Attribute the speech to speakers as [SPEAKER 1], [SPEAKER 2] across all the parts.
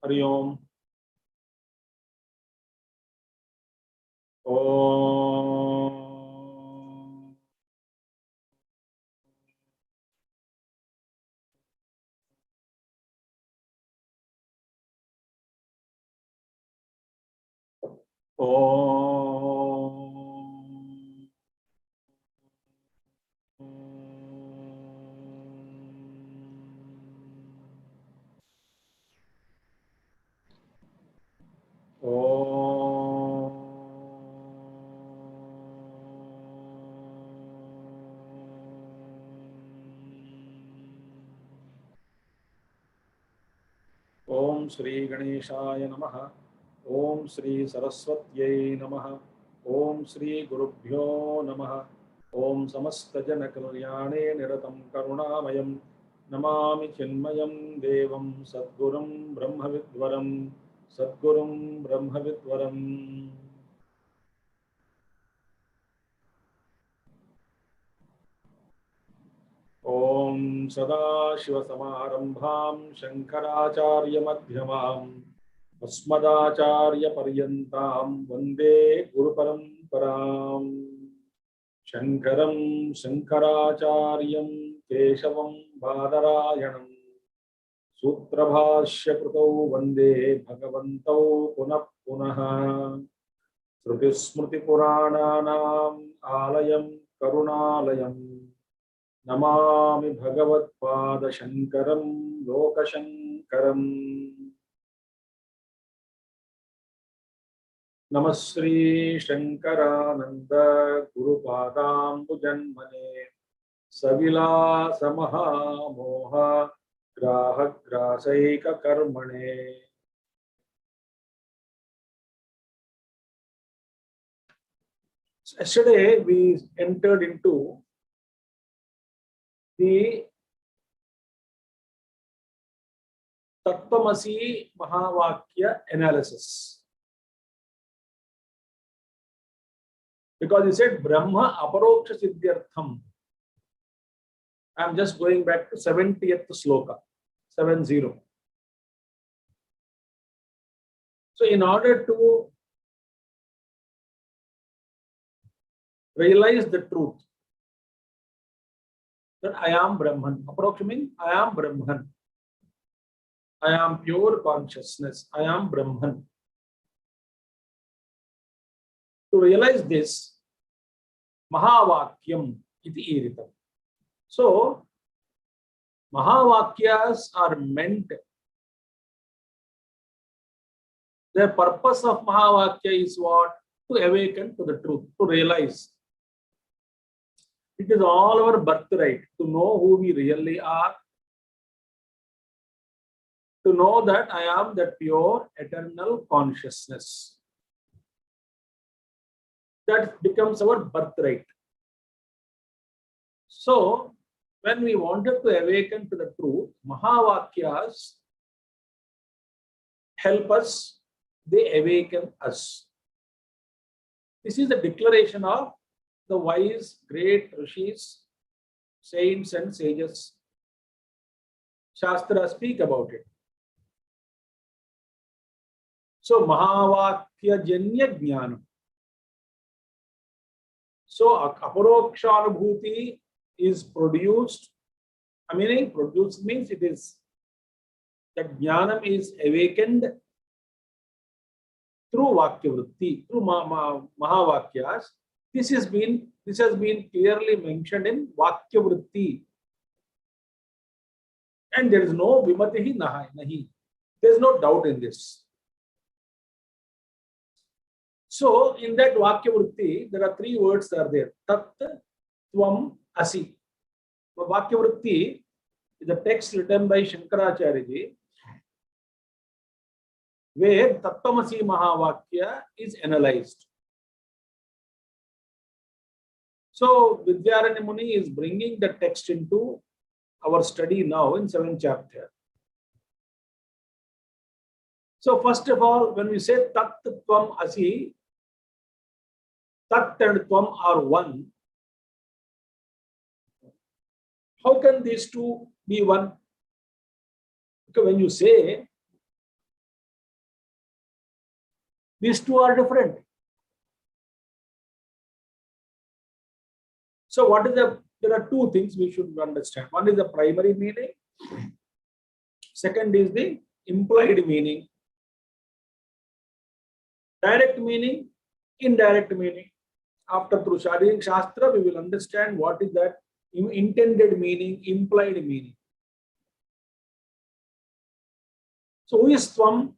[SPEAKER 1] Hari Om. Om. Om Shri Ganeshaya Namaha. Om Shri Saraswatyai Namaha. Om Shri Gurubhyo Namaha. Om Samasta Jana Kalyane Niratam Karunamayam Namami Chinmayam Devam Sadgurum Brahmavidvaram Sadgurum Brahmavidvaram. Om Sadashivasamarambham Shankaracharya-madhyamam Asmadacharya-paryantam Vande Guru-paramparam Shankaram Shankaracharyam Keshavam Badarayanam Sutrabhashya-krutau Vande Bhagavantau Punah Punaha Shruti-smriti-purananam Alayam Karunalayam Namami Bhagavat-pada Shankaram Lokashankaram. Namasri Shankarananda Gurupadam Pujanmane Savila Samaha Moha Grahak Grasaika Karmane. Yesterday we entered into the Tattvamasi Mahavakya analysis. Because he said Brahma Aparoksha Siddhyartham. I am just going back to 70th sloka, 70. So in order to realize the truth, that I am Brahman. Aparoksha means I am Brahman. I am pure consciousness. I am Brahman. To realize this, Mahavakyam iti iritam. So, Mahavakyas are meant. The purpose of Mahavakya is what? To awaken to the truth, to realize. It is all our birthright to know who we really are, to know that I am that pure eternal consciousness. That becomes our birthright. So, when we wanted to awaken to the truth, Mahavakyas help us, they awaken us. This is the declaration of the wise, great rishis, saints and sages. Shastra speak about it. So, Mahavakya Janya Jnanam. So, Aparokshanubhuti is produced. Meaning, produced means it is, that Jnanam is awakened through Vakyavritti, through Mahavakyas. This has been clearly mentioned in Vakyavritti. And there is no Vimatihi Nahi. There is no doubt in this. So, in that Vakyavritti, there are three words that are there. Tat, Tvam, Asi. Vakyavritti is a text written by Shankaracharya ji, where Tattvamasi Mahavakya is analyzed. So, Vidyaranya Muni is bringing the text into our study now in 7th chapter. So, first of all, when we say Tat Tvam Asi, Tat and Tvam are one. How can these two be one? Because when you say these two are different. So what is there are two things we should understand. One is the primary meaning. Second is the implied meaning. Direct meaning, indirect meaning. After through Sharirik Shastra, we will understand what is that intended meaning, implied meaning. So who is Tvam?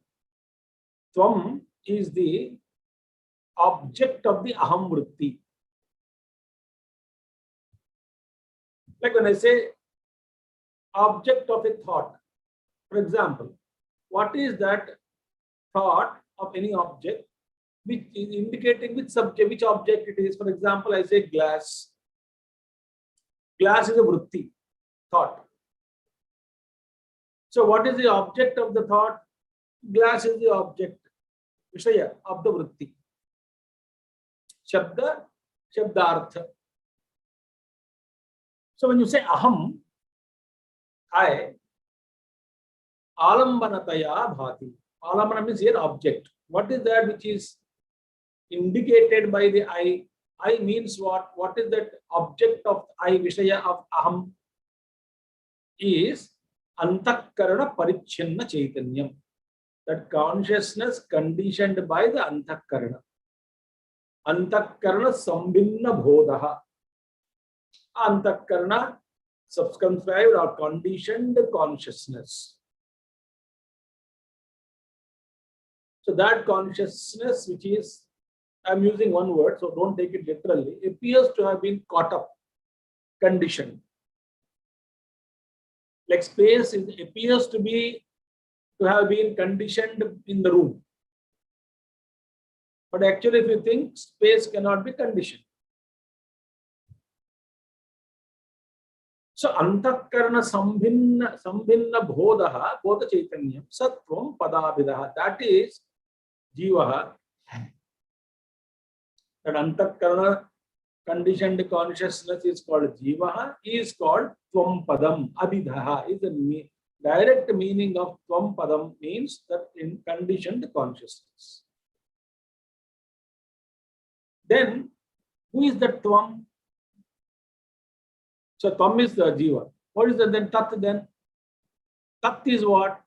[SPEAKER 1] Tvam is the object of the Aham Vritti. Like when I say object of a thought, for example, what is that thought of any object which is indicating which subject, which object it is? For example, I say glass. Glass is a vritti, thought. So what is the object of the thought? Glass is the object, Vishaya, of the vritti. Shabda, Shabdartha. So when you say aham, I, alambanataya bhati. Alambana means here object. What is that which is indicated by the I? I means what? What is that object of I, Vishaya of aham? Is antakarana parichinna chaitanyam. That consciousness conditioned by the antakarana. Antakarana sambhinna bodha. Antakarana circumscribed or conditioned consciousness. So that consciousness, which is, I'm using one word, so don't take it literally, appears to have been caught up, conditioned. Like space appears to have been conditioned in the room. But actually, if you think, space cannot be conditioned. So antakarana sambhinna bodha chaitanyam sattvam padavidaha. That is jivaha. That antakarana conditioned consciousness is called jivaha, is called tvam padam. Abhidaha is the direct meaning of tvam padam, means that in conditioned consciousness. Then who is that tvam? So Tvam is the Jiva. What is that then? Tat then? Tat is what?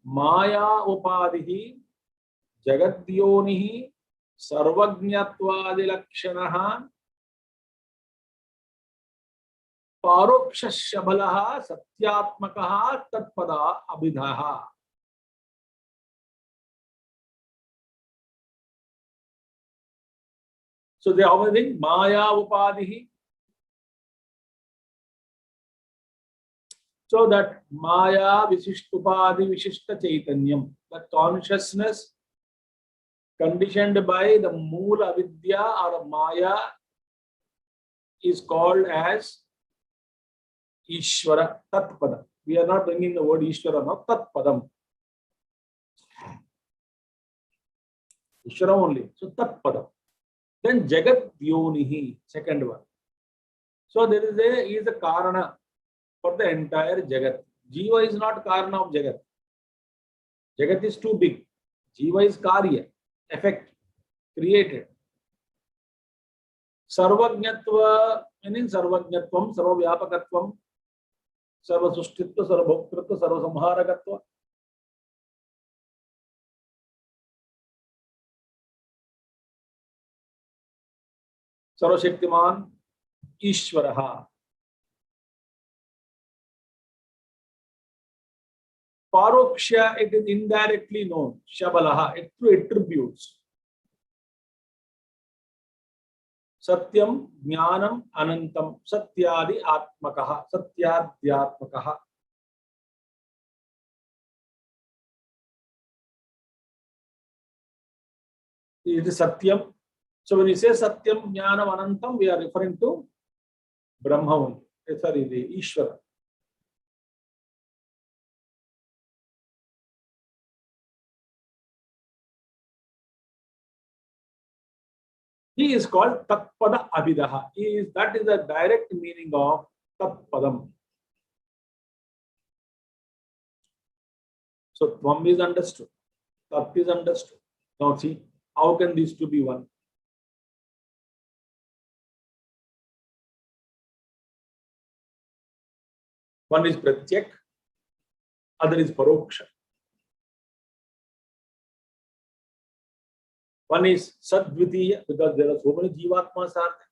[SPEAKER 1] Maya Upadhihi Jagadyonihi Sarvajñatvadi Lakshanaha Paroksha Shabalaha Satyatmakaha Tatpada Abhidaha. So they are saying Maya Upadhihi. So that Maya Vishishtupadi Vishishta Chaitanyam, the consciousness conditioned by the Moola Avidya or Maya is called as Ishvara, Tatpadam. We are not bringing the word Ishvara now, Tatpadam. Ishvara only, so Tatpadam. Then Jagat Yonihi, second one. So there is a Karana for the entire Jagat. Jiva is not Karana of Jagat. Jagat is too big. Jiva is Karya, effect, created. Sarvajñatva, meaning Sarvajñatvam, Sarvavyapakatvam, Sarvasustitva, Sarvabhoktritva, Sarvasamharakatva. Sarvashaktiman, Ishvaraha. Paroksha, it is indirectly known. Shabalaha, it through attributes. Satyam, Jnanam, Anantam, Satyadi Atmakaha, Satyadhyatmakaha. It is Satyam. So when we say Satyam, Jnanam, Anantam, we are referring to Brahma only. Sorry, the Ishvara. He is called Tatpada Abhidaha. That is the direct meaning of Tatpadam. So Tvam is understood. Tat is understood. Now see, how can these two be one? One is Pratyak, other is Paroksha. One is Sadvitiya, because there are so many Jivatmas are there.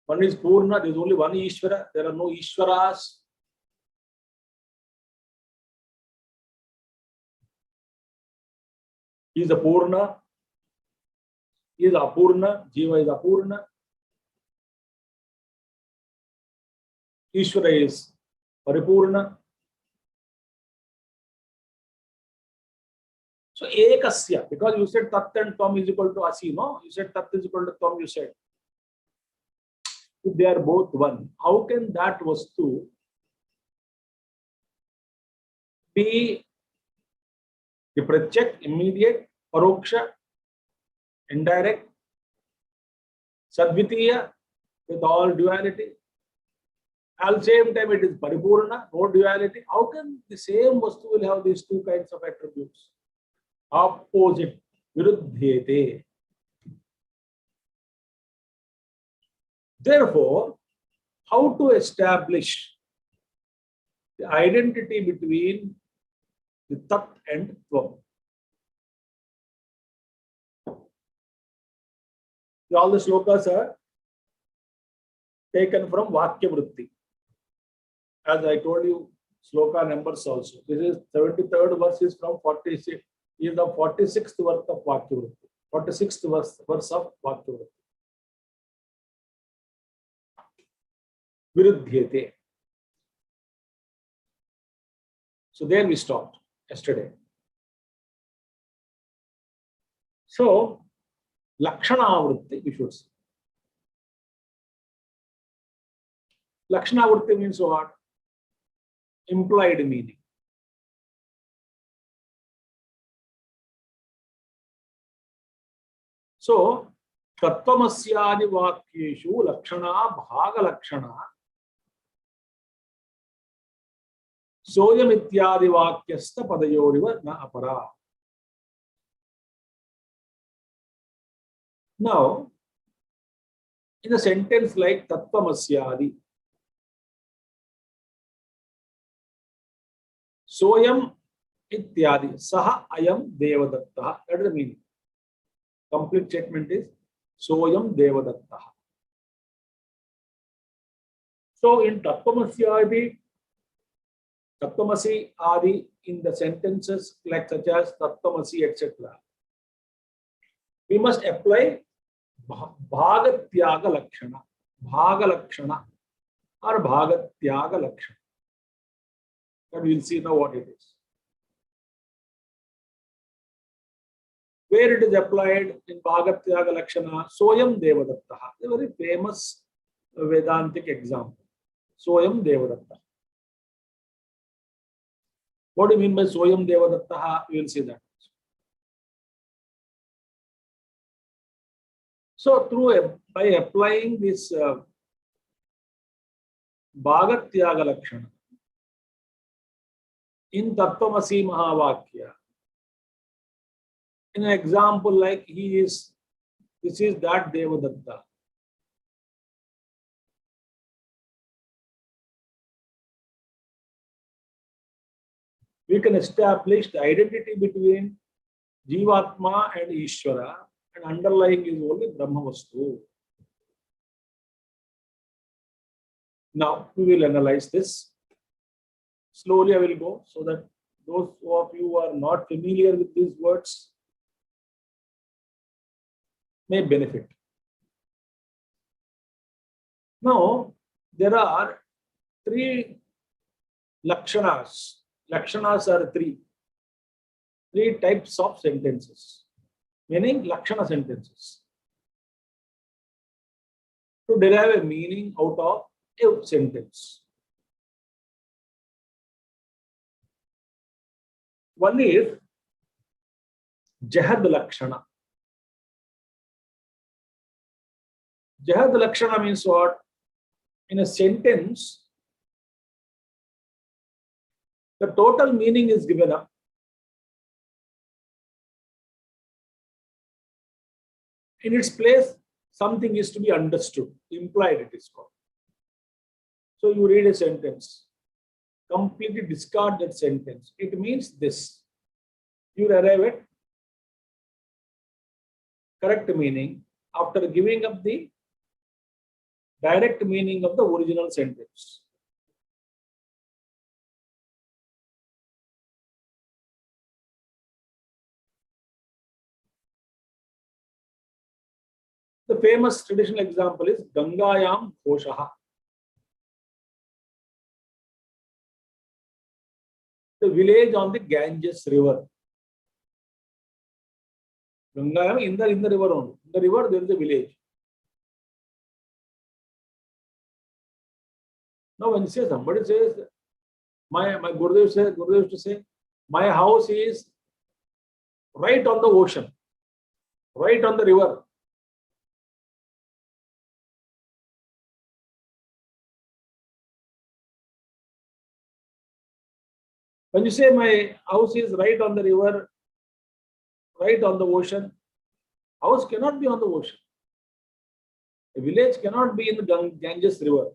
[SPEAKER 1] One is Purna, there is only one Ishvara, there are no Ishvaras. He is a Purna, he is Apurna, Jiva is Apurna, Ishvara is Paripurna. So Ekasya, because you said Tat and Tvam is equal to Asi, no? You said Tat is equal to Tvam, you said. If they are both one, how can that Vastu be the Pratyak, immediate, Paroksha, indirect, Sadvitiya, with all duality? At the same time, it is Paripurna, no duality. How can the same Vastu will have these two kinds of attributes? Opposite, Viruddhyete. Therefore, how to establish the identity between the Tat and Tvam? All the slokas are taken from Vakya Vritti. As I told you, sloka numbers also. This is 73rd verse is from 46. Is the 46th verse of Vakya Vritti. 46th verse of Vakya Vritti. Viruddhyete. So there we stopped yesterday. So Lakshana Vritti we should see. Lakshana Vritti means what? Implied meaning. So Tattvamasya Vakyeshu Lakshana Bhaga Lakshana Soyam Ityadi Vakyasta Padayoriva Na Apara. Now, in a sentence like Tattvamasya Soyam Ityadi Saha Ayam Devadatta. That is the meaning. Complete statement is Soyam Devadatta. So in Tattvamasya Tattvamasi Adi in the sentences like such as Tattvamasi etc. We must apply Bhagatyaga Lakshana, Bhaga Lakshana or Bhagatyaga Lakshana. And we'll see now what it is. Where it is applied in Bhagatyaga Lakshana, Soyam Devadatta. A very famous Vedantic example. Soyam Devadatta. What do you mean by Soyam Devadatta? We will see that. So by applying this Bhagatyaga Lakshana in Tattvamasi Mahavakya, in an example like this is that Devadatta. We can establish the identity between Jivatma and Ishvara, and underlying is only Brahmavastu. Now we will analyze this. Slowly I will go so that those of you who are not familiar with these words may benefit. Now there are three Lakshanas. Lakshanas are three types of sentences, meaning Lakshana sentences. To derive a meaning out of a sentence. One is Jahad Lakshana. Jahad Lakshana means what? In a sentence, the total meaning is given up. In its place, something is to be understood, implied it is called. So you read a sentence, completely discard that sentence. It means this. You arrive at correct meaning after giving up the direct meaning of the original sentence. The famous traditional example is Gangayam Ghoshaha. The village on the Ganges river. Gangayam in the river only. In the river there is a village. Now when somebody says, my Gurudev used to say, my house is right on the ocean, right on the river. When you say my house is right on the river, right on the ocean, house cannot be on the ocean. A village cannot be in the Ganges river.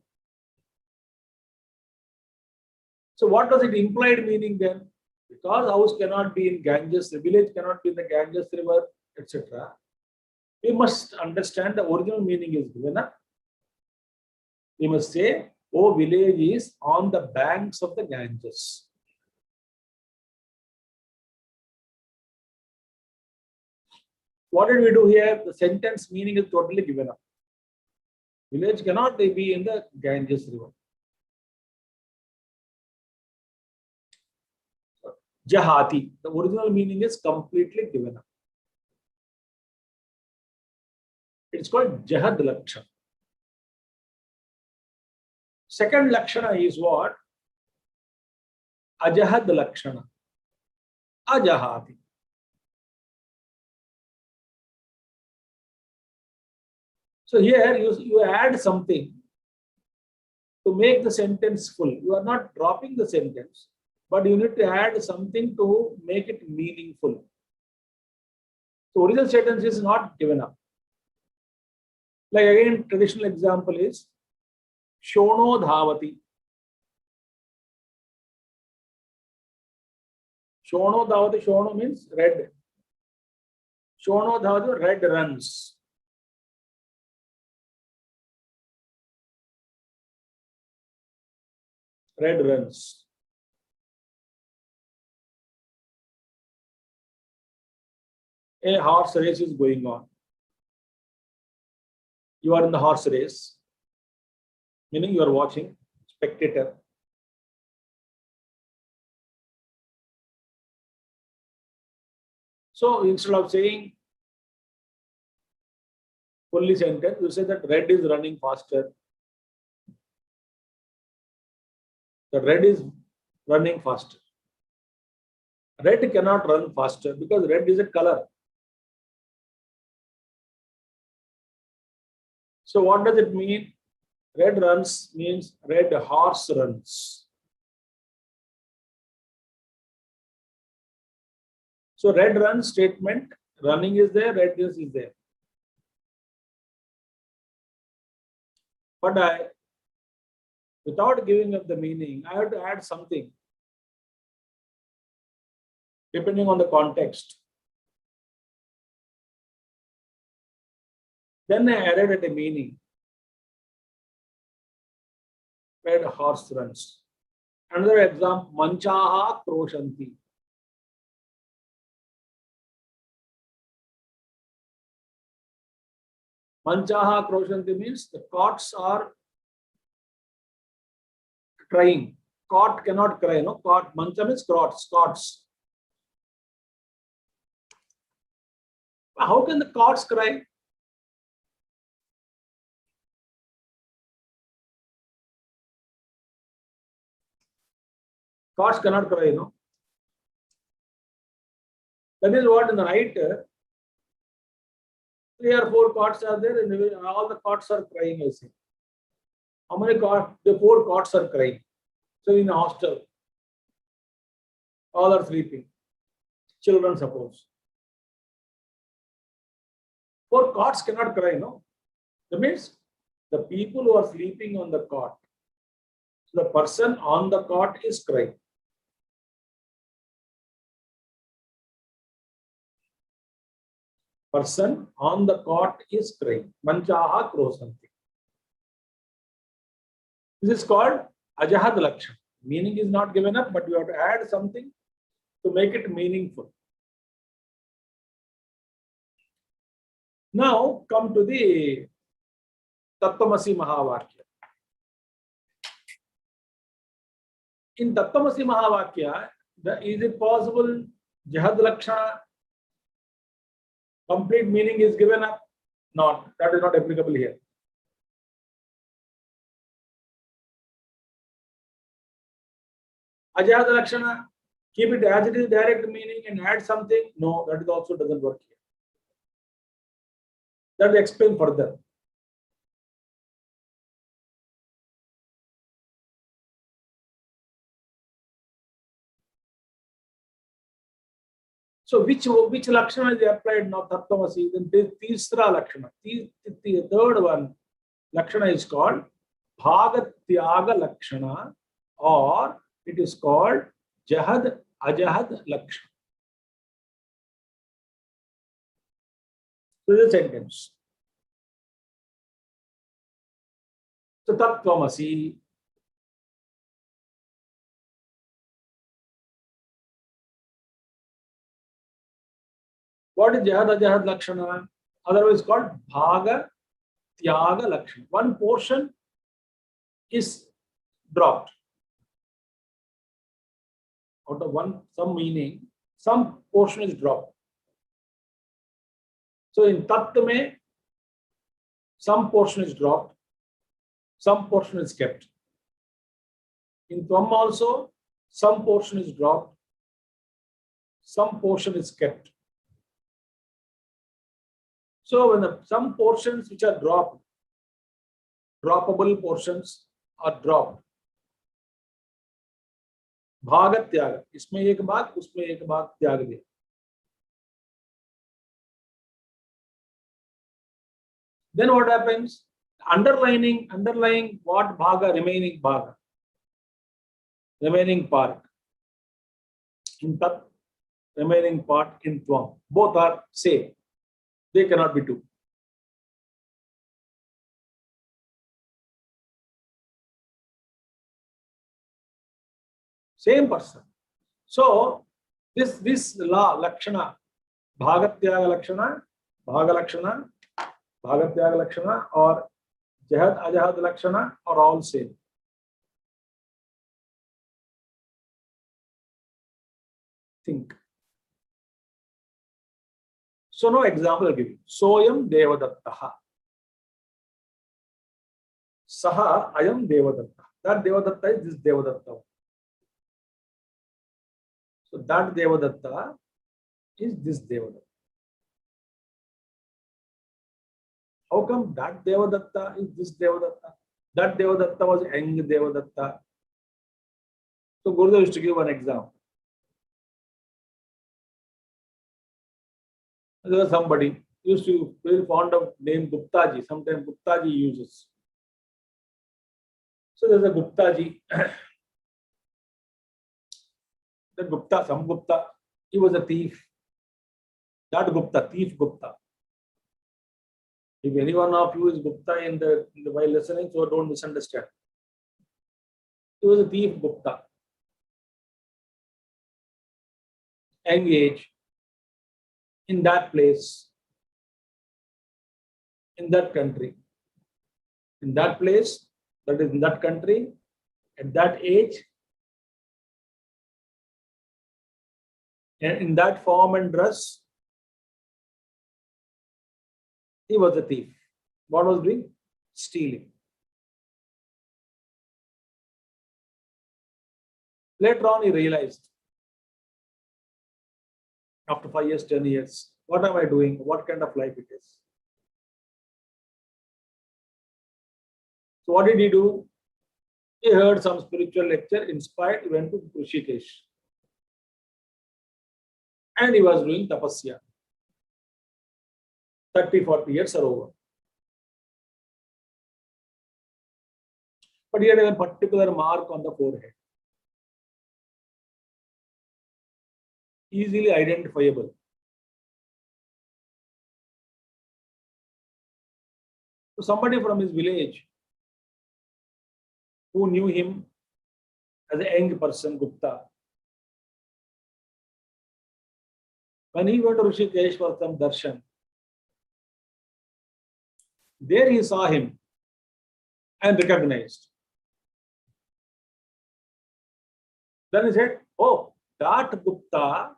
[SPEAKER 1] So what does it implied meaning then? Because house cannot be in Ganges, the village cannot be in the Ganges river, etc. We must understand the original meaning is given up. We must say, oh, village is on the banks of the Ganges. What did we do here? The sentence meaning is totally given up. Village cannot be in the Ganges river. Jahati, the original meaning is completely given up. It's called Jahad Lakshana. Second Lakshana is what? Ajahad Lakshana. Ajahati. So here you add something to make the sentence full. You are not dropping the sentence, but you need to add something to make it meaningful. The original sentence is not given up. Like again, traditional example is Shono Dhavati. Shono Dhavati, Shono means red. Shono Dhavati, red runs. Red runs. A horse race is going on. You are in the horse race, meaning you are watching, spectator. So instead of saying fully sentence, you say that red is running faster. The red is running faster. Red cannot run faster because red is a color. So what does it mean? Red runs means red horse runs. So red run statement, running is there, red is there. But without giving up the meaning, I have to add something depending on the context. Then I added at a meaning. Red horse runs. Another example, Manchaha Kroshanti. Manchaha Kroshanti means the cots are crying. Cot cannot cry, no? Cot, mancha means cots. How can the cots cry? Cots cannot cry, no? That is what in the night 3 or 4 cots are there, and all the cots are crying, I say. How many cots? The 4 cots are crying. So in a hostel, all are sleeping. Children, suppose. 4 cots cannot cry, no? That means the people who are sleeping on the cot, so the person on the cot is crying. Person on the cot is crying. Manchaha krosanti. This is called ajahad lakshana. Meaning is not given up, but you have to add something to make it meaningful. Now come to the Tattvamasi Mahavakya. In Tattvamasi Mahavakya, is it possible Jahad Lakshana complete meaning is given up? Not. That is not applicable here. Ajahad Lakshana, keep it as it is direct meaning and add something? No, that is also doesn't work here. That will explain further. So which lakshana is applied now? Tattvamasi. Then the Tisra lakshana. The third one lakshana is called Bhagatyaga lakshana, or it is called Jahad Ajahad lakshana. So this is a sentence. So Tattvamasi. What is Jahad Ajahad Lakshana? Otherwise called Bhaga Tyaga Lakshana. One portion is dropped. Out of some meaning, some portion is dropped. So in Tat mein, some portion is dropped, some portion is kept. In Tvam also, some portion is dropped, some portion is kept. So when some portions which are dropped, droppable portions are dropped. Bhagat Tyaga. इसमें एक भाग, उसमें एक भाग त्याग दिया. Then what happens? Underlying what bhaga? Remaining bhaga. Remaining part. In Tat, remaining part in Tvam. Both are same. They cannot be two. Same person. So this law, Lakshana, Bhagatyaga Lakshana, Bhaga Lakshana, Bhagatyaga Lakshana, or Jahad Ajahad Lakshana are all same. Think. So no example I'll give you. Soyam Devadattaha. Saha Ayam Devadatta. That Devadatta is this Devadatta. So that Devadatta is this Devadatta. How come that Devadatta is this Devadatta? That Devadatta was young Devadatta. So Gurudev used to give one example. There was somebody used to very fond of name Guptaji. Sometimes Guptaji uses. So there's a Guptaji. The Gupta, some Gupta, he was a thief. That Gupta, thief Gupta. If any one of you is Gupta in the while listening, so don't misunderstand. He was a thief Gupta. Young age. In that place, in that country, in that place, that is in that country, at that age, and in that form and dress, he was a thief. What was doing? Stealing. Later on, he realized, after 5 years, 10 years, what am I doing? What kind of life it is? So what did he do? He heard some spiritual lecture, inspired, he went to Rishikesh. And he was doing tapasya. 30-40 years are over. But he had a particular mark on the forehead. Easily identifiable. So somebody from his village who knew him as a young person, Gupta, when he went to Rishikesh for some darshan, there he saw him and recognized. Then he said, oh, that Gupta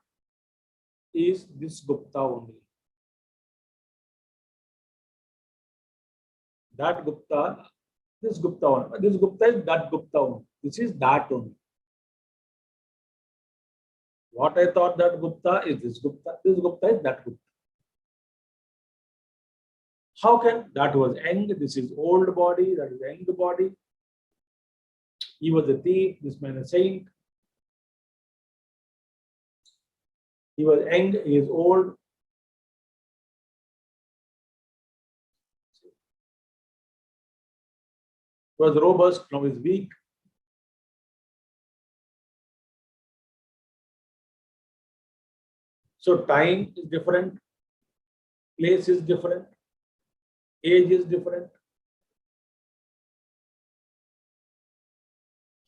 [SPEAKER 1] is this Gupta only. That Gupta, this Gupta only. This Gupta is that Gupta only. This is that only. What I thought that Gupta is this Gupta. This Gupta is that Gupta. How can that was young? This is old body. That is young body. He was a thief. This man a saint. He was young. He is old. He was robust. Now he is weak. So time is different. Place is different. Age is different.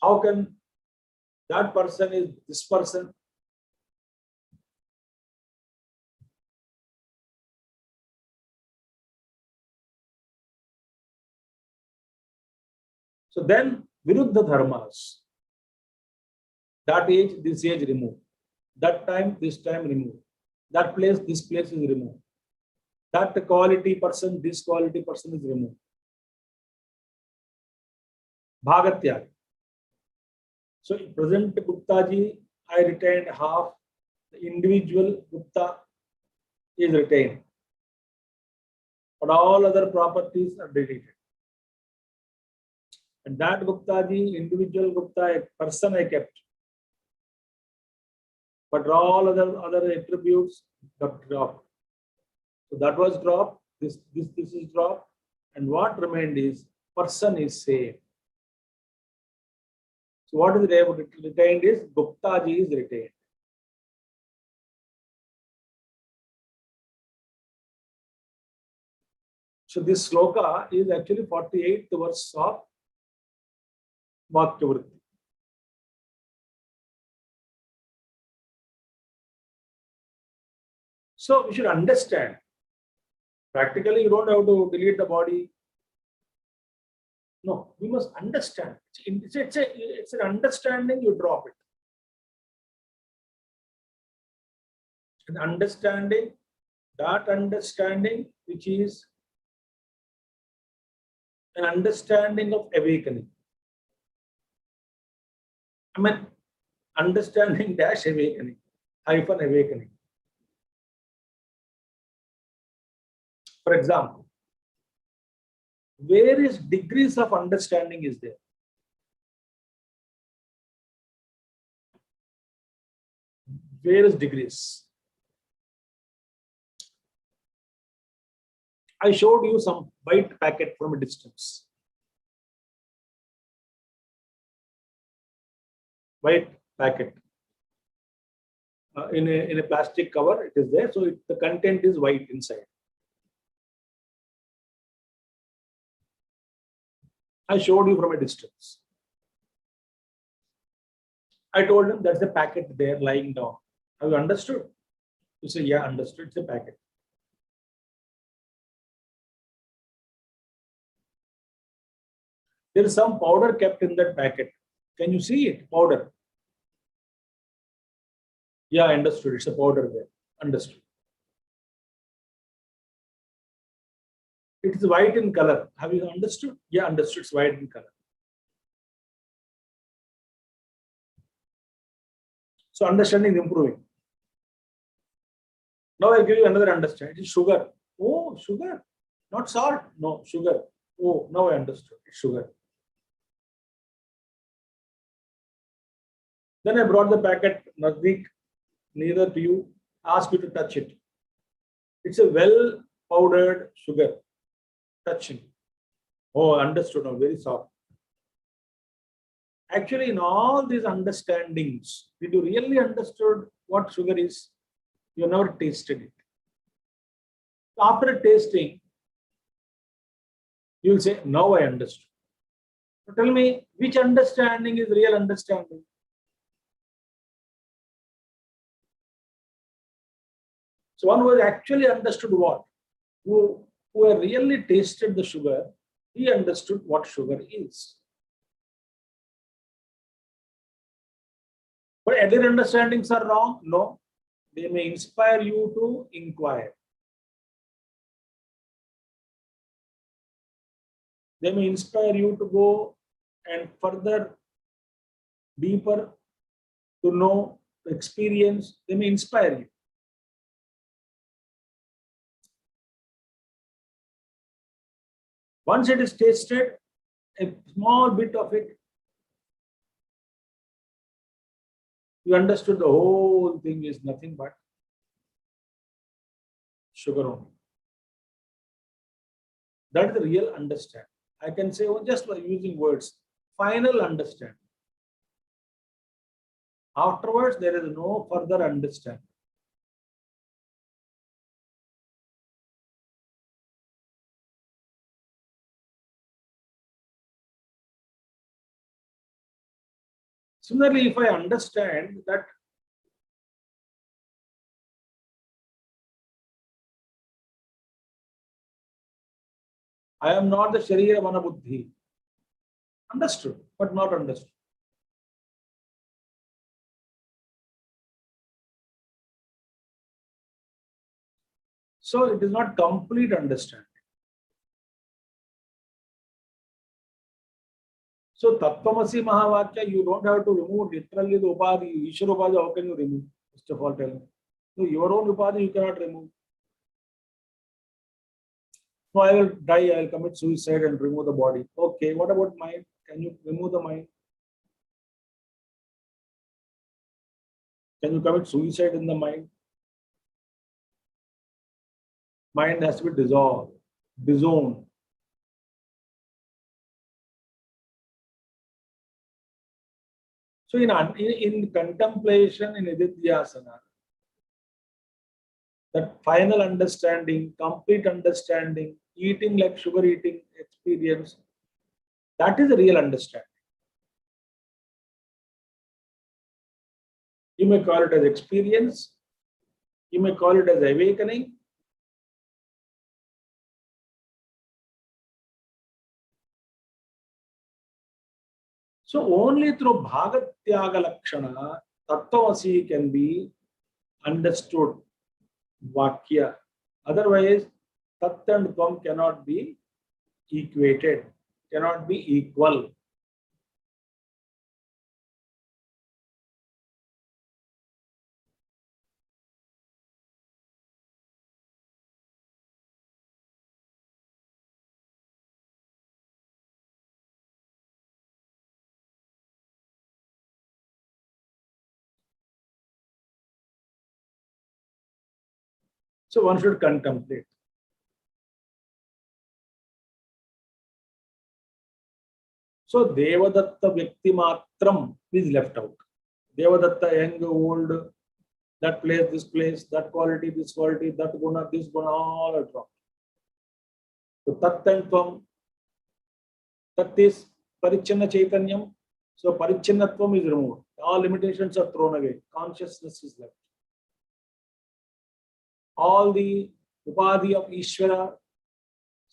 [SPEAKER 1] How can that person is this person? So then Viruddha dharmas. That age, this age removed. That time, this time removed. That place, this place is removed. That quality person, this quality person is removed. Bhagatyag. So present Gupta ji, I retained half. The individual Gupta is retained. But all other properties are deleted. And that Gupta ji, individual Gupta, a person I kept. But all other attributes got dropped. So that was dropped. This is dropped. And what remained is person is same. So what is retained is Gupta ji is retained. So this sloka is actually 48th verse of Vakyavritti. So we should understand. Practically, you don't have to delete the body. No, we must understand. It's an understanding, you drop it. An understanding, that understanding which is an understanding of awakening. I mean, understanding dash awakening, hyphen awakening. For example, various degrees of understanding is there. Various degrees. I showed you some white packet from a distance. White packet. In a plastic cover, it is there. So the content is white inside. I showed you from a distance. I told him that's a packet there lying down. Have you understood? You say, yeah, understood. It's a packet. There is some powder kept in that packet. Can you see it? Powder. Yeah, understood. It's a powder there. Understood. It is white in color. Have you understood? Yeah, understood. It's white in color. So understanding is improving. Now I'll give you another understanding. It is sugar. Oh, sugar. Not salt. No, sugar. Oh, now I understood. It's sugar. Then I brought the packet Nazdik neither to you, asked you to touch it. It's a well powdered sugar. Touching. Oh, understood now. Very soft. Actually, in all these understandings, did you really understood what sugar is? You never tasted it. After tasting, you will say, now I understood. So tell me, which understanding is real understanding? So one who has actually understood what? Who had really tasted the sugar, he understood what sugar is. But other understandings are wrong? No. They may inspire you to inquire. They may inspire you to go and further, deeper, to know, to experience. They may inspire you. Once it is tasted, a small bit of it, you understood the whole thing is nothing but sugar only. That is the real understanding. I can say, just by using words, final understanding. Afterwards, there is no further understanding. Similarly, if I understand that I am not the Sharira Mana Buddhi, understood, but not understood. So it is not complete understanding. So Tattvamasi Mahavakya, you don't have to remove literally the Upadhi, Ishvara Upadhi, how can you remove? First of all, tell me. So your own Upadhi you cannot remove. No, I will die, I will commit suicide and remove the body. Okay, what about mind? Can you remove the mind? Can you commit suicide in the mind? Mind has to be dissolved, disowned. So in contemplation, in Nididhyasana, that final understanding, complete understanding, eating like sugar eating experience, that is a real understanding. You may call it as experience, you may call it as awakening. So only through Bhagatyaga Lakshana, Tattvamasi can be understood, Vakya. Otherwise, Tat and Tvam cannot be equated, cannot be equal. So one should contemplate. So Devadatta Vyakti Matram is left out. Devadatta, young, old, that place, that quality, this quality, that guna, this guna, all are dropped. So Tat and Tvam, Tat is Parichanna Chaitanyam. So Parichannatvam is removed. All limitations are thrown away. Consciousness is left. All the Upadhi of Ishvara,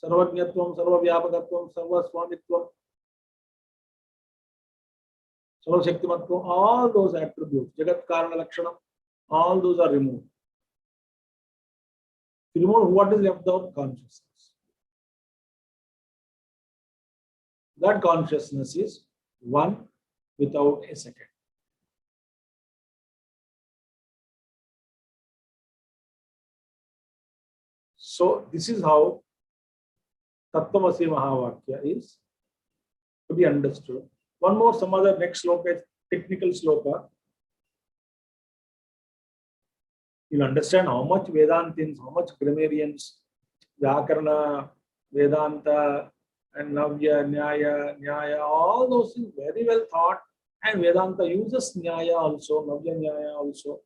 [SPEAKER 1] Sarvajñatvam, Sarvavyapakatvam, Sarvaswamitvam, Sarvashaktimatvam, all those attributes, Jagat Karana Lakshanam, all those are removed. Remove what is left out? Consciousness. That consciousness is one without a second. So this is how Tattvamasi Mahavakya is to be understood. One more, some other next sloka is technical sloka. You'll understand how much Vedantins, how much grammarians, Vyakarana, Vedanta, and Navya, Nyaya, all those things very well thought. And Vedanta uses Nyaya also, Navya Nyaya also.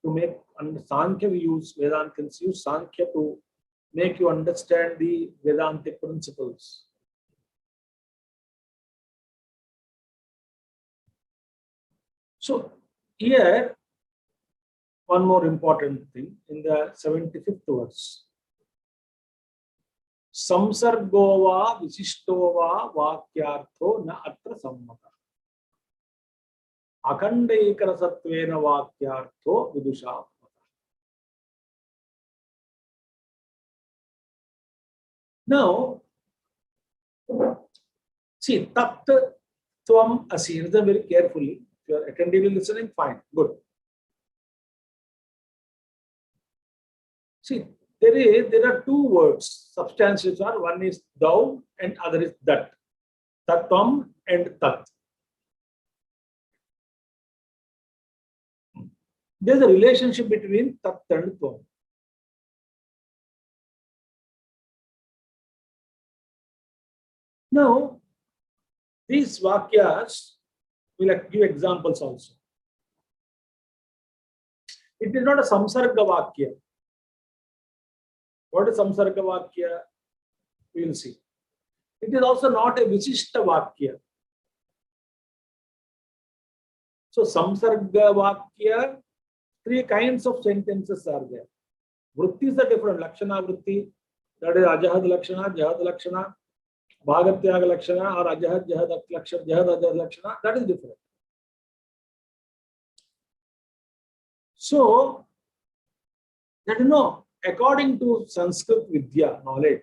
[SPEAKER 1] To make, and Sankhya we use, Vedantins use Sankhya to make you understand the Vedantic principles. So here, one more important thing in the 75th verse. Samsargo va visishto va vakyartho na atra sammata. Akhandaikara sattvena vakyartho vidusha. Now, see, tat tvam asi. Listen very carefully. If you are attentively listening, fine, good. See, there are two words, substantials are, one is thou and other is that. Tattvam and tat. There's a relationship between tat and tvam. Now, these vakyas, we'll give examples also. It is not a samsarga vakya. What is samsarga vakya? We will see. It is also not a visishta vakya. So samsarga vakya, three kinds of sentences are there. Vrittis are different. Lakshana vritti, that is ajahad lakshana, jahad lakshana, bhagatyaga lakshana, or ajahad jahad lakshana, jahad ajahad lakshana, that is different. So, that according to Sanskrit Vidya knowledge,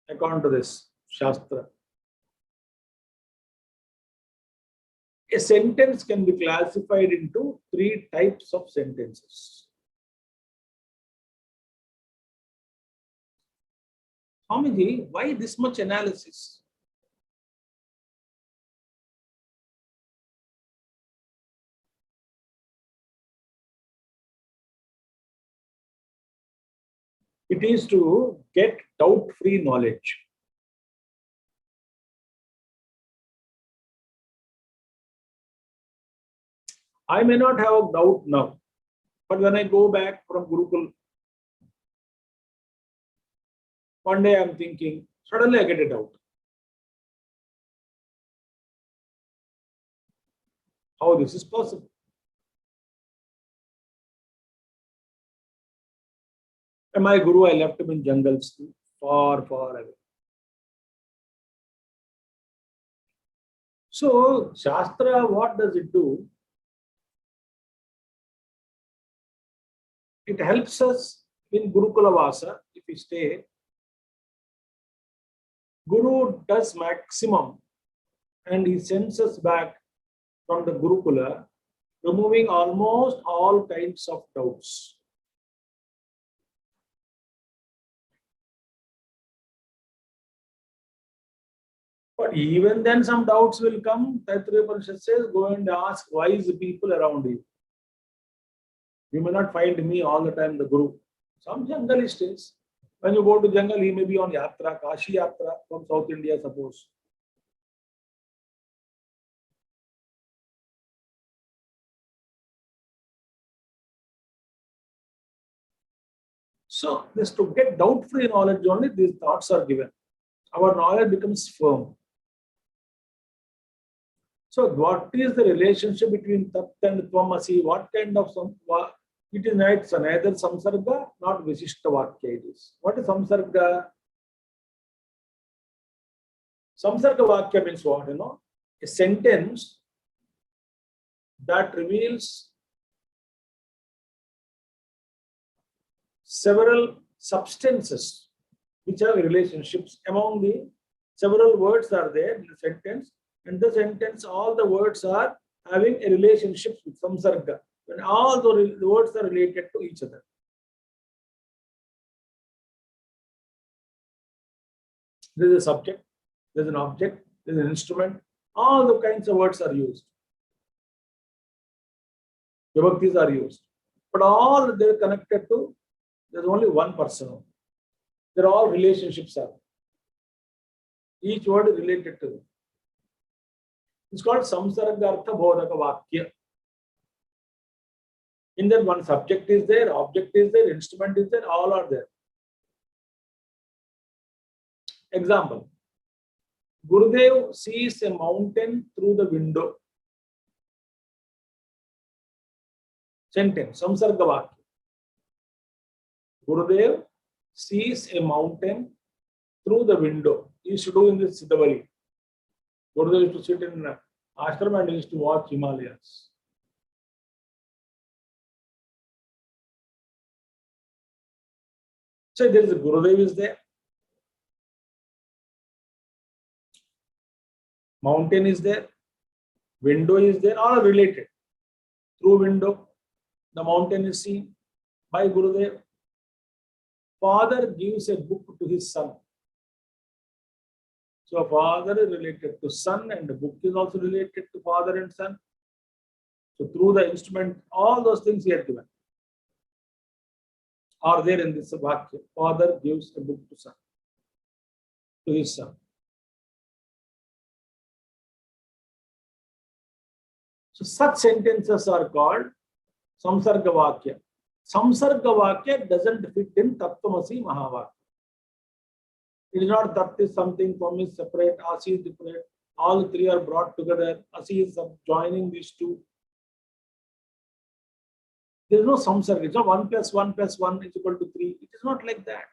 [SPEAKER 1] according to this Shastra, a sentence can be classified into three types of sentences. Swamiji, why this much analysis? It is to get doubt-free knowledge. I may not have a doubt now, but when I go back from Gurukul, one day I'm thinking, suddenly I get a doubt. How this is possible? And my Guru, I left him in jungles, far, far away. So, Shastra, what does it do? It helps us in Gurukula Vasa, if we stay. Guru does maximum and he sends us back from the Gurukula, removing almost all kinds of doubts. But even then some doubts will come. Taittiriya Upanishad says, go and ask wise people around you. You may not find me all the time, the Guru. Some jungle he stays. When you go to jungle, he may be on yatra, Kashi yatra from South India, suppose. So, this to get doubt-free knowledge only, these thoughts are given. Our knowledge becomes firm. So, what is the relationship between Tat and Tvamasi? What kind of it is neither Samsarga, not Visishta Vakya it is. What is Samsarga? Samsarga Vakya means what? A sentence that reveals several substances which have relationships among the several words are there in the sentence. In the sentence, all the words are having a relationship with samsarga. when all the words are related to each other. There is a subject, there is an object, there is an instrument. All the kinds of words are used. Vibhaktis are used. But all they're connected to, there's only one person. They're all relationships are. Each word is related to. It's called Samsargartha Bodhaka Vakya. In that one subject is there, object is there, instrument is there, all are there. Example. Gurudev sees a mountain through the window. Sentence, Samsarga Vakya. Gurudev sees a mountain through the window. He used to do in this Siddhavali. Gurudev used to sit in ashram and he used to watch Himalayas. So there is a Gurudev is there. Mountain is there. Window is there. All are related. Through window, the mountain is seen by Gurudev. Father gives a book to his son. So father is related to son and the book is also related to father and son. So through the instrument, all those things he had given are there in this Vakya. Father gives a book to son, to his son. So such sentences are called Samsarga Vakya. Samsarga Vakya doesn't fit in Tattvamasi Mahavakya. It is not Tat is something, Tvam is separate, Asi is different. All three are brought together. Asi is joining these two. There is no Samsarga. It's not 1 + 1 + 1 is equal to 3. It is not like that.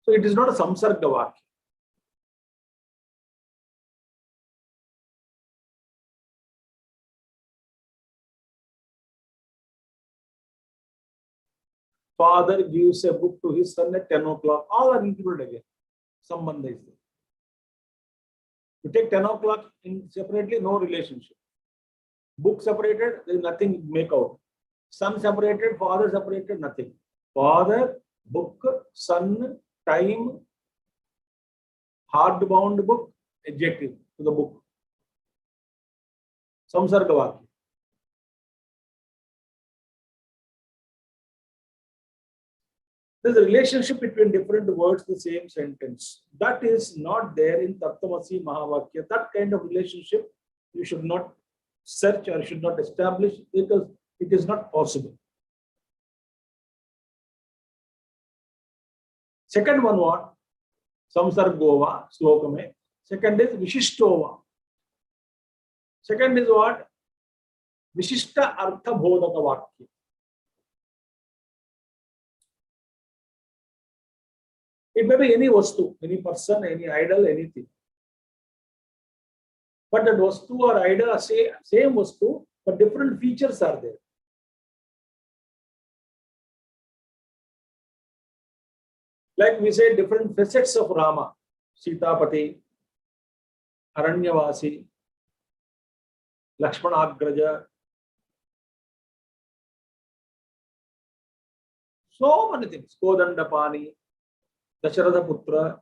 [SPEAKER 1] So it is not a Samsarga Vakya. Father gives a book to his son at 10 o'clock. All are included again. Sambandha is there. You take 10 o'clock in separately, no relationship. Book separated, there is nothing make out. Son separated, father separated, nothing. Father, book, son, time, hard-bound book, adjective to the book. Samsarga Vakya. There's a relationship between different words, the same sentence. That is not there in Tattvamasi Mahavakya. That kind of relationship you should not search or should not establish because it is not possible. Second one what? Samsargova, Slokame. Second is Vishishtova. Second is what? Vishishta Artha Bodhaka Vakya. It may be any vastu, any person, any idol, anything. But that vastu or idol are same vastu, but different features are there. Like we say, different facets of Rama. Sitapati, Aranyavasi, Lakshmanagraja. So many things. Kodandapani, Dasharatha Putra.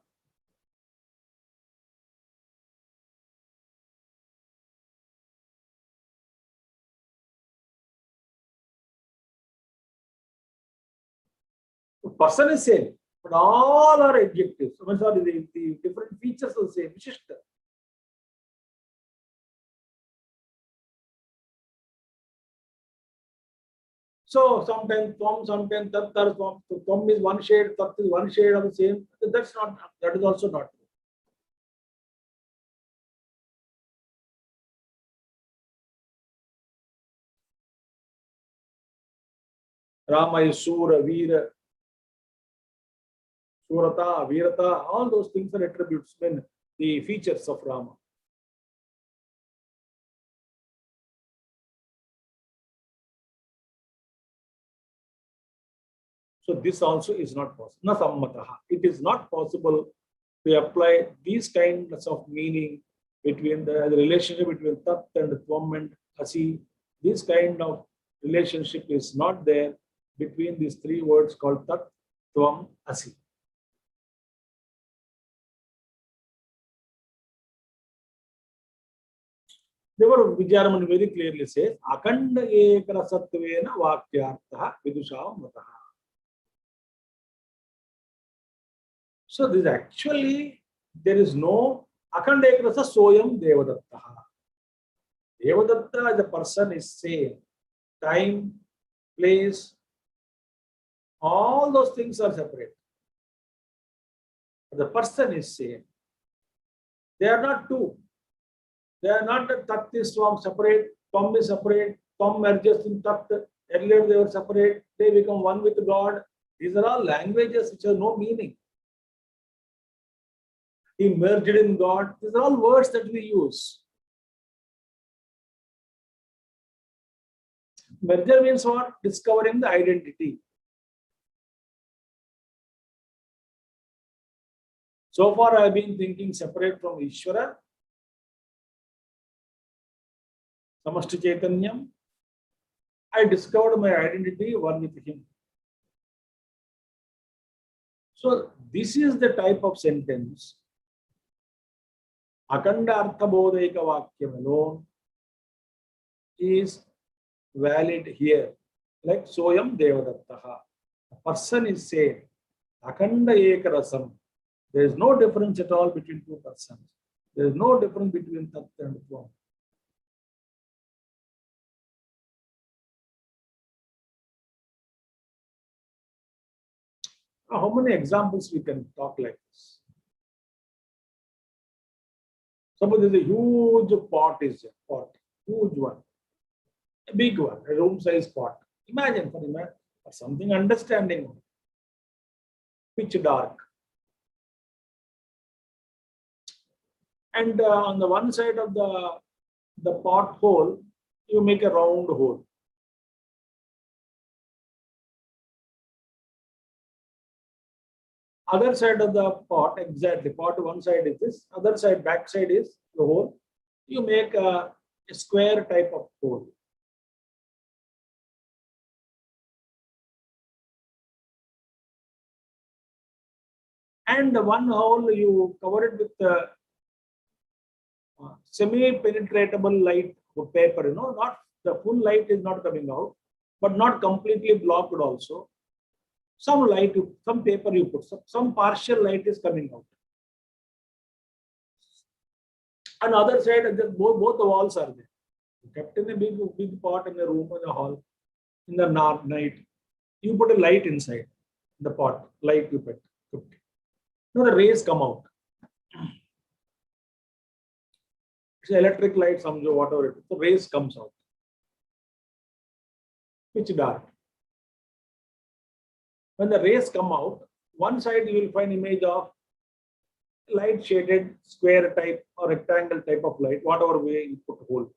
[SPEAKER 1] The person is same, but all are adjectives. I'm sorry, the different features are the same. Vishishta. So sometimes Tvam, sometimes Tat, Tvam. So Tvam is one shade, Tat is one shade of the same. That's not, that is also not true. Rama is Sura, Veera, Surata, Veerata, all those things are attributes, mean the features of Rama. So this also is not possible. Na sammataha. It is not possible to apply these kinds of meaning between the relationship between Tat and Tvam and Asi. This kind of relationship is not there between these three words called Tat, Tvam, Asi. Therefore, Vijayaramani very clearly says, Akanda ekara sattvena vakyartha vidusha mataha. So this actually, there is no Akanda ekara soyam devadattaha. Devadatta as a person is same. Time, place, all those things are separate. The person is same. They are not two. They are not that Tat is Tvam separate, Tvam is separate, Tvam merges in Tat. Earlier they were separate, they become one with God. These are all languages which have no meaning. He merged in God. These are all words that we use. Merger means what? Discovering the identity. So far I have been thinking separate from Ishvara, Samashti Chaitanyam. I discovered my identity one with him. So this is the type of sentence. Akanda Artha Bodhika Vakyam alone is valid here. Like Soyam Devadattaha. A person is saying Akanda Ekarasam. There is no difference at all between two persons. There is no difference between Tat and Tvam. How many examples we can talk like this? Suppose there is a huge pot, huge one, a big one, a room size pot. Imagine for something understanding, pitch dark. And on the one side of the pot hole, you make a round hole. Other side of the pot, exactly, pot one side is this, other side, back side is the hole. You make a square type of hole. And the one hole you cover it with semi-penetratable light paper, not the full light is not coming out, but not completely blocked also. Some light, some paper you put, some partial light is coming out. On the other side, both the walls are there. You kept in a big pot in a room or a hall. In the night, you put a light inside the pot. Light you put. Now the rays come out. It's electric light, whatever it is. The rays comes out. Pitch dark. When the rays come out, one side you will find image of light shaded square type or rectangle type of light, whatever way you put hole.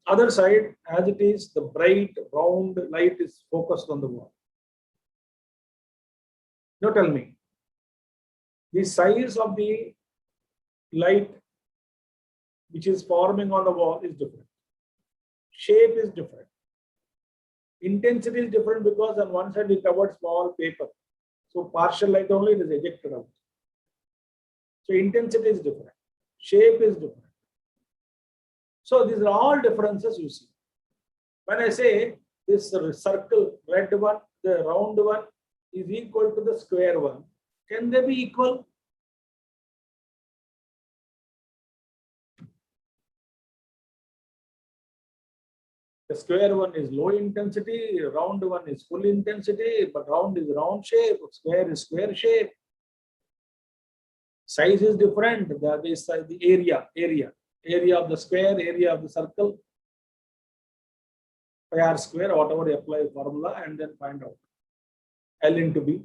[SPEAKER 1] Other side, as it is, the bright round light is focused on the wall. Now tell me, the size of the light which is forming on the wall is different. Shape is different. Intensity is different because on one side we covered small paper. So partial light only it is ejected out. So intensity is different. Shape is different. So these are all differences you see. When I say this circle, red one, the round one is equal to the square one, can they be equal? The square one is low intensity, round one is full intensity, but round is round shape, square is square shape. Size is different. The area of the square, area of the circle. Pi r square, whatever you apply formula, and then find out L into B,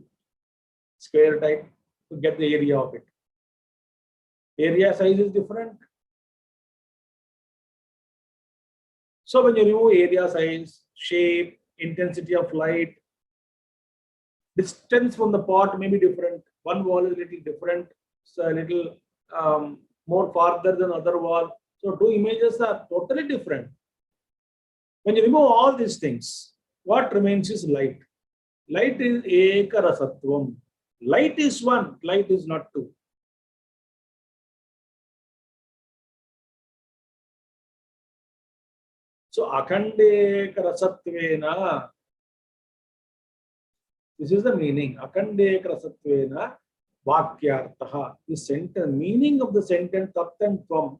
[SPEAKER 1] square type, to get the area of it. Area size is different. So when you remove area size, shape, intensity of light, distance from the pot may be different. one wall is little different, so a little more farther than other wall. So two images are totally different. When you remove all these things, what remains is light. Light is eka rasatvam. Light is one, light is not two. So akhandeka rasatvena. This is the meaning. Akhandeka rasatvena vakyartaha. The sentence, meaning of the sentence tat and tvam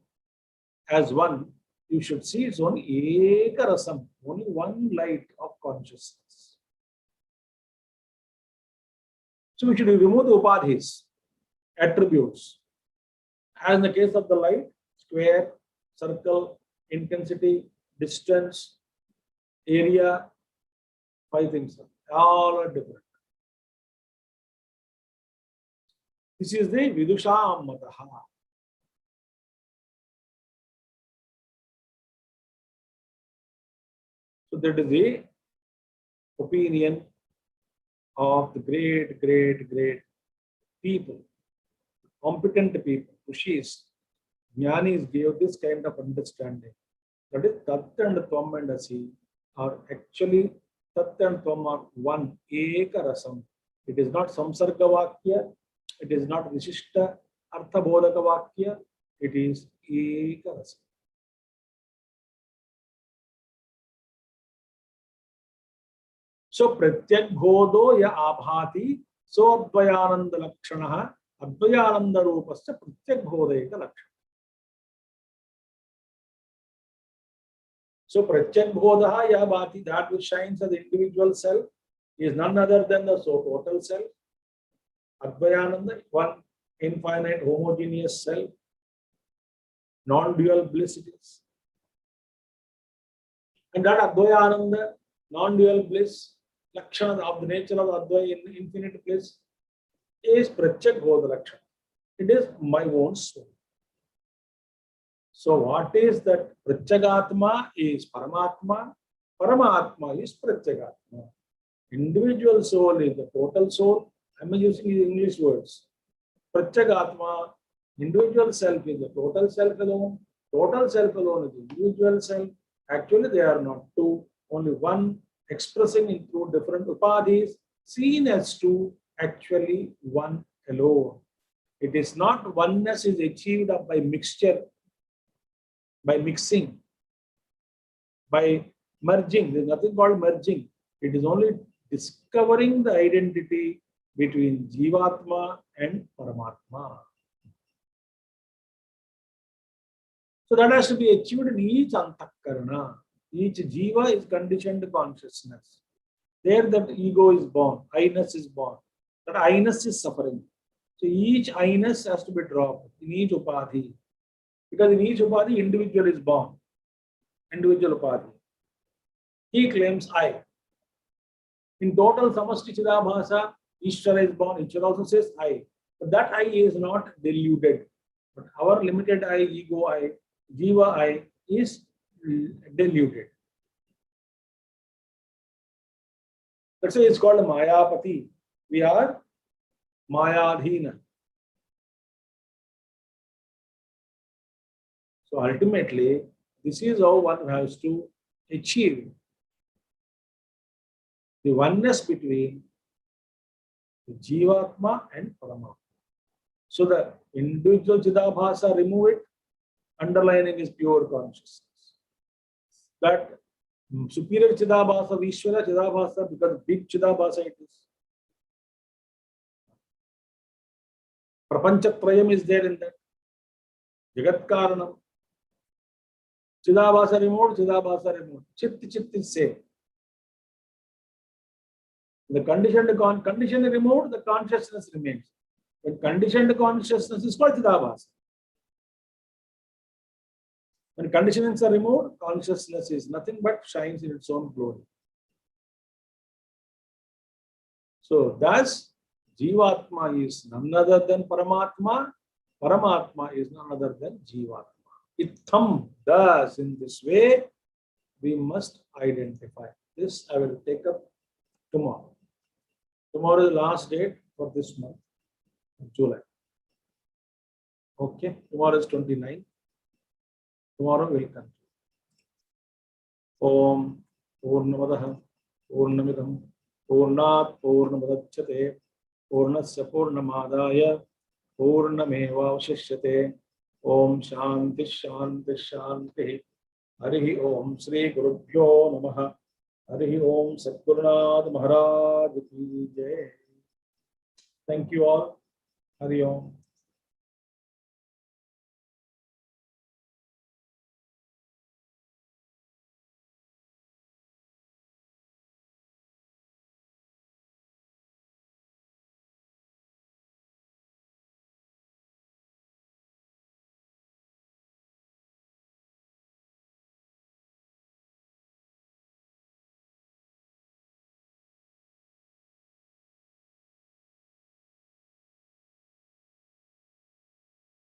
[SPEAKER 1] as one, you should see its own eka rasam, only one light of consciousness. So we should remove the upadhis, attributes. As in the case of the light, square, circle, intensity, distance, area, 5 things. All are different. This is the Vidusham Mataha. So that is the opinion of the great people, competent people, Rishis, Jnanis gave this kind of understanding. That is Tat and Tvam and Asi are actually Tat and Tvam are one, Eka Rasam. It is not Samsarga Vakya, it is not Vishishta Artha Bodhaka Vakya, it is Eka Rasam. So Pratyak Bhodo ya Abhati, so Advayananda Lakshanaha, Advayananda Rupasya Pratyak Bhodeka Lakshana. So Pratyak Bhodaha ya Bhati, that which shines as the individual self, is none other than the so total self. Advayananda, one infinite homogeneous self, non-dual bliss it is. And that Advayananda, non-dual bliss, Lakshana of the nature of Advaya in infinite bliss, is Pratyak Bodha Lakshana. It is my own soul. So what is that? Pratyagatma is Paramatma, Paramatma is Pratyagatma. Individual soul is the total soul. I am using English words. Pratyagatma, individual self is the total self alone. Total self alone is the individual self. Actually, they are not two, only one, expressing in through different upadhis, seen as two, actually one alone. It is not oneness is achieved by mixture, by mixing, by merging. There is nothing called merging. It is only discovering the identity between Jivatma and Paramatma. So that has to be achieved in each antakarana. Each jiva is conditioned consciousness. There that ego is born, I-ness is born. That I-ness is suffering. So each I-ness has to be dropped in each upadhi. Because in each upadhi, individual is born. Individual upadhi. He claims I. In total samasti chidabhasa, Ishvara is born. Ishvara also says I. But that I is not deluded. But our limited I, ego I, jiva I is deluded. That's why it's called Mayapati. We are Mayadhina. So ultimately, this is how one has to achieve the oneness between the Jivatma and Paramatma. So the individual Chidabhasa, remove it, underlining is pure consciousness. That superior Chidabhasa, Vishwara Chidabhasa, because big Chidabhasa it is. Prapanchatrayam is there in that. Jagat Karanam. Chidabhasa removed, Chidabhasa removed. Chit is same. The condition is removed, the consciousness remains. When conditioned consciousness is called Chidabhasa. When conditionings are removed, consciousness is nothing but shines in its own glory. So thus, Jivatma is none other than Paramatma. Paramatma is none other than Jivatma. Itham, thus, in this way, we must identify. This I will take up tomorrow. Tomorrow is the last date for this month. of July. Okay, tomorrow is 29. Tomorrow we'll continue. Om Purnamadaha Purnamidam Purnat Purnamudachyate Purnasya Purnamadaya Purnameva Vashishyate. Om Shanti Shanti Shanti. Harihi Om Sri Gurubhyo Namaha. Harihi Om Satgurunath Maharaj Ki Jai. Thank you all. Hari Om.